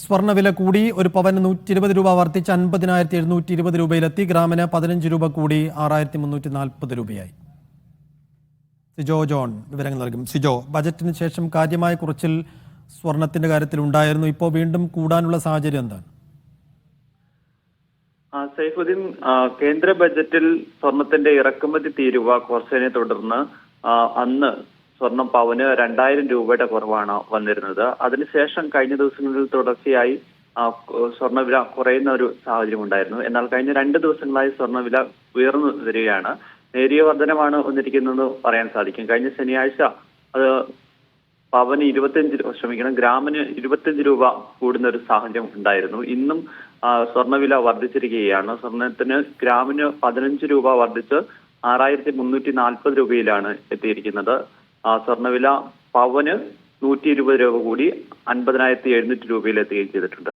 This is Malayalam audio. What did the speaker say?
സ്വർണ്ണവില കൂടി. ഒരു പവന് 120 രൂപ വർദ്ധിച്ച് 50,720 രൂപയിലെത്തി. ഗ്രാമിന് 15 രൂപ കൂടി 6,340 രൂപയായി. സിജോ ജോൺ വിവരങ്ങൾ നൽകും. സിജോ, ബജറ്റിന് ശേഷം കാര്യമായ കുറച്ചിൽ സ്വർണത്തിന്റെ കാര്യത്തിൽ ഉണ്ടായിരുന്നു. ഇപ്പോൾ വീണ്ടും കൂടാനുള്ള സാഹചര്യം എന്താണ്? സൈഫുദ്ദീൻ, കേന്ദ്ര ബജറ്റിൽ സ്വർണത്തിന്റെ ഇറക്കുമതി തീരുവ കുറച്ചതിനെ തുടർന്ന് അന്ന് സ്വർണം പവന് 2000 രൂപയുടെ കുറവാണ് വന്നിരുന്നത്. അതിനുശേഷം കഴിഞ്ഞ ദിവസങ്ങളിൽ തുടർച്ചയായി സ്വർണ്ണവില കുറയുന്ന ഒരു സാഹചര്യം ഉണ്ടായിരുന്നു. എന്നാൽ കഴിഞ്ഞ 2 ദിവസങ്ങളായി സ്വർണ്ണവില ഉയർന്നു വരികയാണ്. നേരിയ വർധനമാണ് വന്നിരിക്കുന്നതെന്ന് പറയാൻ സാധിക്കും. കഴിഞ്ഞ ശനിയാഴ്ച അത് പവന് ഗ്രാമിന് 25 രൂപ കൂടുന്ന ഒരു സാഹചര്യം ഉണ്ടായിരുന്നു. ഇന്നും സ്വർണ്ണവില വർദ്ധിച്ചിരിക്കുകയാണ്. സ്വർണത്തിന് ഗ്രാമിന് 15 രൂപ വർദ്ധിച്ച് 6,340 രൂപയിലാണ് എത്തിയിരിക്കുന്നത്. സ്വർണ്ണവില പവന് 120 രൂപ കൂടി 50,700 രൂപയിൽ എത്തുകയും ചെയ്തിട്ടുണ്ട്.